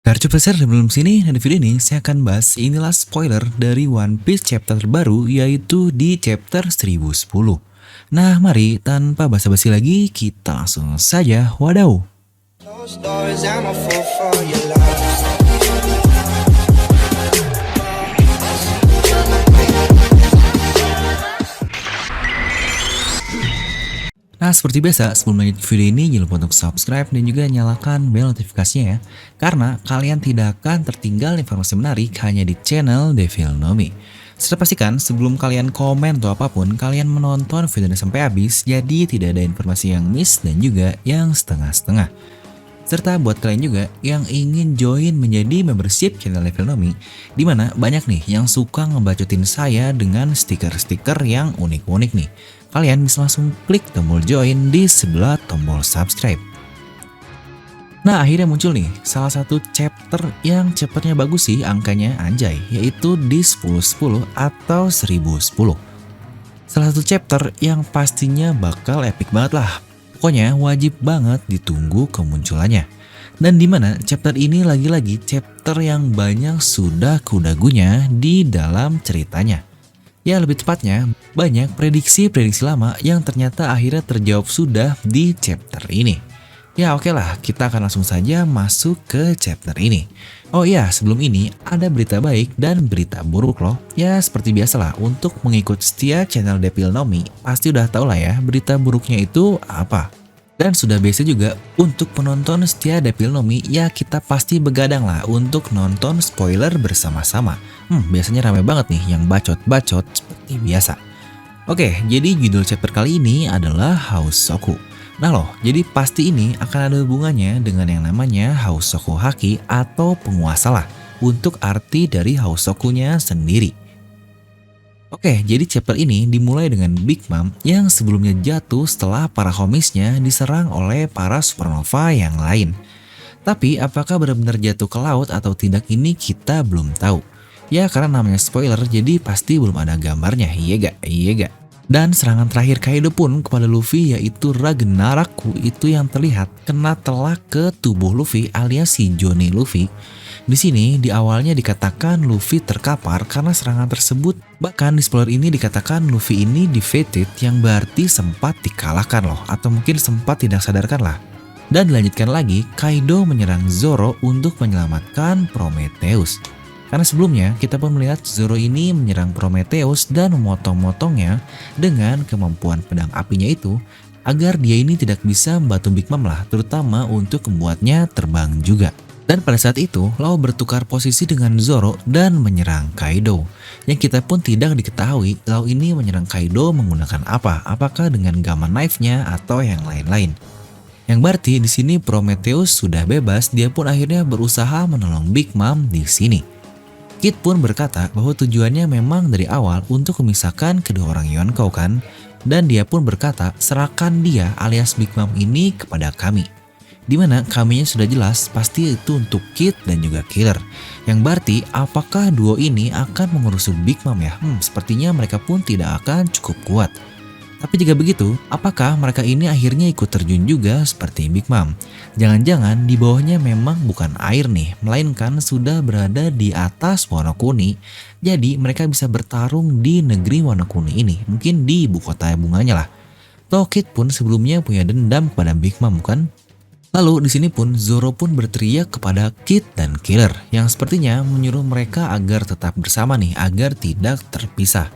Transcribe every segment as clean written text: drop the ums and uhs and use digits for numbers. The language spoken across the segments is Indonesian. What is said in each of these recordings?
Garcu Placer sebelum sini dan di video ini saya akan bahas inilah spoiler dari One Piece chapter terbaru yaitu di chapter 1010. Nah mari tanpa basa-basi lagi kita langsung saja wadaw. Nah seperti biasa sebelum lanjut video ini jangan lupa untuk subscribe dan juga nyalakan bel notifikasinya ya. Karena kalian tidak akan tertinggal informasi menarik hanya di channel Devil Know Me. Serta pastikan sebelum kalian komen atau apapun kalian menonton video ini sampai habis, jadi tidak ada informasi yang miss dan juga yang setengah-setengah. Serta buat kalian juga yang ingin join menjadi membership channel Devil Know Me, dimana banyak nih yang suka ngebacotin saya dengan stiker-stiker yang unik-unik nih. Kalian bisa langsung klik tombol join di sebelah tombol subscribe. Nah akhirnya muncul nih salah satu chapter yang cepatnya bagus sih angkanya anjay, yaitu di 1010 atau 1010. Salah satu chapter yang pastinya bakal epic banget lah. Pokoknya wajib banget ditunggu kemunculannya. Dan dimana chapter ini lagi-lagi chapter yang banyak sudah kudagunya di dalam ceritanya. Ya lebih tepatnya banyak prediksi-prediksi lama yang ternyata akhirnya terjawab sudah di chapter ini. Ya oke lah, kita akan langsung saja masuk ke chapter ini. Oh iya, sebelum ini ada berita baik dan berita buruk loh. Ya seperti biasalah, untuk mengikut setia channel Devil Know Me pasti udah tau lah ya berita buruknya itu apa. Dan sudah biasa juga untuk penonton setia Devil Know Me, ya kita pasti begadang lah untuk nonton spoiler bersama-sama. Biasanya ramai banget nih yang bacot-bacot seperti biasa. Oke, jadi judul chapter kali ini adalah Hausoku. Nah loh, jadi pasti ini akan ada hubungannya dengan yang namanya Hausoku Haki atau penguasa lah untuk arti dari Hausokunya sendiri. Oke, jadi chapter ini dimulai dengan Big Mom yang sebelumnya jatuh setelah para homisnya diserang oleh para supernova yang lain. Tapi apakah benar-benar jatuh ke laut atau tidak ini kita belum tahu. Ya karena namanya spoiler jadi pasti belum ada gambarnya, iya gak? Dan serangan terakhir Kaido pun kepada Luffy yaitu Ragnaraku itu yang terlihat kena telak ke tubuh Luffy alias si Johnny Luffy. Di sini di awalnya dikatakan Luffy terkapar karena serangan tersebut. Bahkan di spoiler ini dikatakan Luffy ini defeated yang berarti sempat dikalahkan loh, atau mungkin sempat tidak sadarkan lah. Dan dilanjutkan lagi Kaido menyerang Zoro untuk menyelamatkan Prometheus. Karena sebelumnya kita pun melihat Zoro ini menyerang Prometheus dan memotong-motongnya dengan kemampuan pedang apinya itu agar dia ini tidak bisa membantu Big Mom lah, terutama untuk membuatnya terbang juga. Dan pada saat itu, Law bertukar posisi dengan Zoro dan menyerang Kaido. Yang kita pun tidak diketahui Law ini menyerang Kaido menggunakan apa, apakah dengan Gamma Knife-nya atau yang lain-lain. Yang berarti di sini Prometheus sudah bebas, dia pun akhirnya berusaha menolong Big Mom di sini. Kid pun berkata bahwa tujuannya memang dari awal untuk memisahkan kedua orang Yonkou kan, dan dia pun berkata serahkan dia alias Big Mom ini kepada kami. Dimana kaminya sudah jelas pasti itu untuk Kid dan juga Killer. Yang berarti apakah duo ini akan mengurus Big Mom ya? Sepertinya mereka pun tidak akan cukup kuat. Tapi jika begitu, apakah mereka ini akhirnya ikut terjun juga seperti Big Mom? Jangan-jangan di bawahnya memang bukan air nih, melainkan sudah berada di atas Wano Kuni. Jadi mereka bisa bertarung di negeri Wano Kuni ini, mungkin di ibu kota bunganya lah. Toh Kid pun sebelumnya punya dendam kepada Big Mom bukan? Lalu di sini pun Zoro pun berteriak kepada Kid dan Killer yang sepertinya menyuruh mereka agar tetap bersama nih, agar tidak terpisah.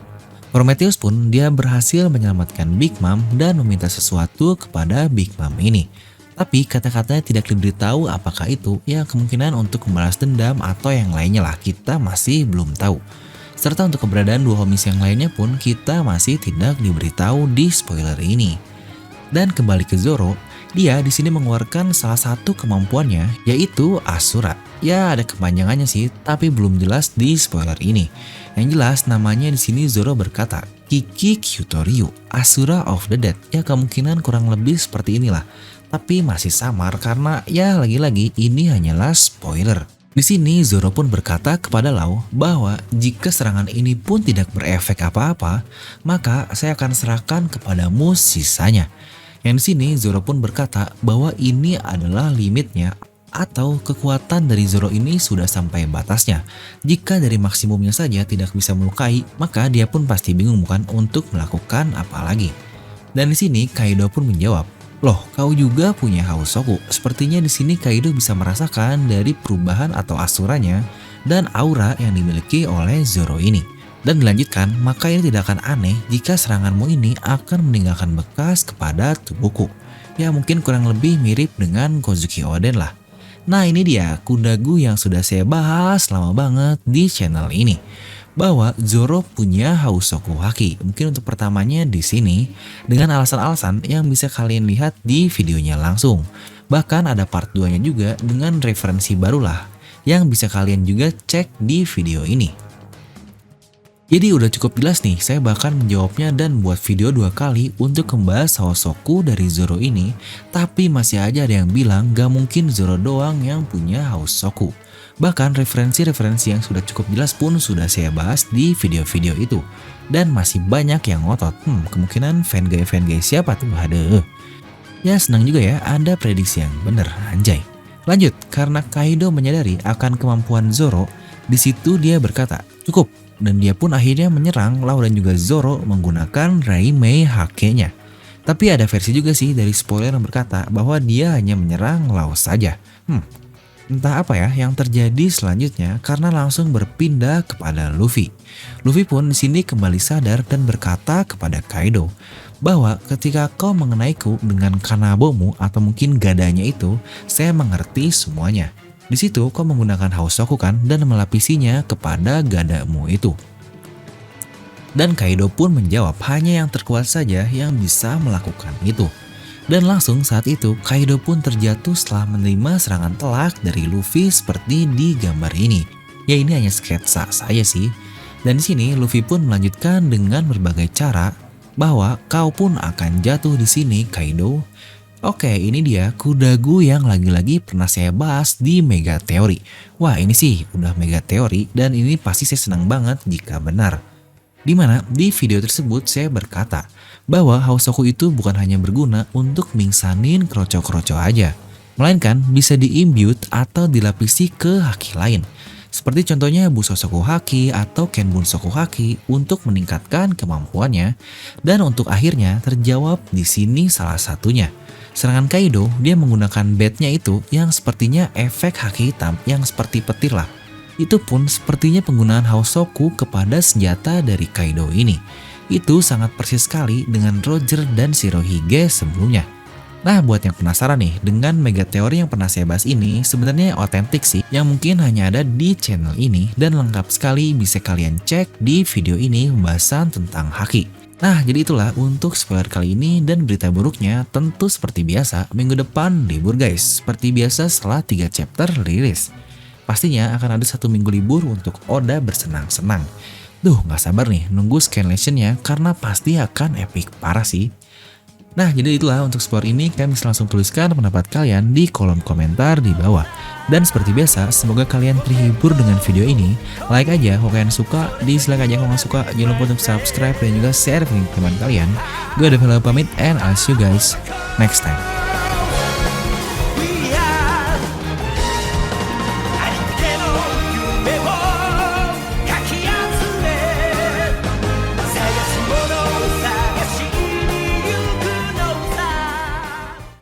Prometheus pun dia berhasil menyelamatkan Big Mom dan meminta sesuatu kepada Big Mom ini. Tapi kata-katanya tidak diberitahu apakah itu, ya kemungkinan untuk membalas dendam atau yang lainnya lah, kita masih belum tahu. Serta untuk keberadaan dua homies yang lainnya pun kita masih tidak diberitahu di spoiler ini. Dan kembali ke Zoro, dia di sini mengeluarkan salah satu kemampuannya yaitu Asura. Ya ada kepanjangannya sih, tapi belum jelas di spoiler ini. Yang jelas namanya di sini Zoro berkata Kiki Kyutoryu, Asura of the Dead. Ya kemungkinan kurang lebih seperti inilah. Tapi masih samar karena ya lagi-lagi ini hanyalah spoiler. Di sini Zoro pun berkata kepada Law bahwa jika serangan ini pun tidak berefek apa-apa, maka saya akan serahkan kepadamu sisanya. Yang di sini Zoro pun berkata bahwa ini adalah limitnya Atau kekuatan dari Zoro ini sudah sampai batasnya? Jika dari maksimumnya saja tidak bisa melukai, maka dia pun pasti bingung bukan untuk melakukan apa lagi. Dan di sini Kaido pun menjawab, "Loh, kau juga punya Hausoku." Sepertinya di sini Kaido bisa merasakan dari perubahan atau asuranya dan aura yang dimiliki oleh Zoro ini. Dan dilanjutkan, maka ini tidak akan aneh jika seranganmu ini akan meninggalkan bekas kepada tubuhku. Ya mungkin kurang lebih mirip dengan Kozuki Oden lah. Nah ini dia kundagu yang sudah saya bahas lama banget di channel ini. Bahwa Zoro punya Hausoku Haki. Mungkin untuk pertamanya di sini dengan alasan-alasan yang bisa kalian lihat di videonya langsung. Bahkan ada part 2-nya juga dengan referensi barulah yang bisa kalian juga cek di video ini. Jadi udah cukup jelas nih, saya bahkan menjawabnya dan buat video 2 kali untuk membahas Hausoku dari Zoro ini. Tapi masih aja ada yang bilang gak mungkin Zoro doang yang punya Hausoku. Bahkan referensi-referensi yang sudah cukup jelas pun sudah saya bahas di video-video itu. Dan masih banyak yang ngotot, kemungkinan fan guy siapa tuh, aduh. Ya senang juga ya ada prediksi yang bener, anjay. Lanjut, karena Kaido menyadari akan kemampuan Zoro, di situ dia berkata, cukup. Dan dia pun akhirnya menyerang Lau dan juga Zoro menggunakan Raimei Hake-nya. Tapi ada versi juga sih dari spoiler yang berkata bahwa dia hanya menyerang Lau saja. Entah apa ya yang terjadi selanjutnya karena langsung berpindah kepada Luffy. Luffy pun di sini kembali sadar dan berkata kepada Kaido bahwa ketika kau mengenaiku dengan kanabomu atau mungkin gadanya itu, saya mengerti semuanya. Di situ kau menggunakan Hausoku kan dan melapisinya kepada gadamu itu. Dan Kaido pun menjawab hanya yang terkuat saja yang bisa melakukan itu. Dan langsung saat itu Kaido pun terjatuh setelah menerima serangan telak dari Luffy seperti di gambar ini. Ya ini hanya sketsa saya sih. Dan di sini Luffy pun melanjutkan dengan berbagai cara bahwa kau pun akan jatuh di sini Kaido. Oke, ini dia kudagu yang lagi-lagi pernah saya bahas di Mega Teori. Wah, ini sih udah Mega Teori dan ini pasti saya senang banget jika benar. Dimana di video tersebut saya berkata bahwa Hausoku itu bukan hanya berguna untuk mingsanin kroco-kroco aja, melainkan bisa di-imbue atau dilapisi ke haki lain. Seperti contohnya Bushosoku Haki atau Kenbunsoku Haki untuk meningkatkan kemampuannya. Dan untuk akhirnya terjawab di sini salah satunya. Serangan Kaido, dia menggunakan bednya itu yang sepertinya efek haki hitam yang seperti petir lah. Itu pun sepertinya penggunaan Hausoku kepada senjata dari Kaido ini. Itu sangat persis sekali dengan Roger dan Shirohige sebelumnya. Nah buat yang penasaran nih dengan Mega Teori yang pernah saya bahas ini sebenarnya otentik sih yang mungkin hanya ada di channel ini dan lengkap sekali bisa kalian cek di video ini pembahasan tentang haki. Nah jadi itulah untuk spoiler kali ini dan berita buruknya tentu seperti biasa minggu depan libur guys. Seperti biasa setelah 3 chapter rilis. Pastinya akan ada 1 minggu libur untuk Oda bersenang-senang. Duh gak sabar nih nunggu scanlationnya karena pasti akan epic parah sih. Nah jadi itulah untuk spoiler ini kalian bisa langsung tuliskan pendapat kalian di kolom komentar di bawah. Dan seperti biasa semoga kalian terhibur dengan video ini. Like aja kalau kalian suka, dislike aja kalau nggak suka. Jangan lupa untuk subscribe dan juga share ke teman kalian. Gue Devil pamit and I'll see you guys next time.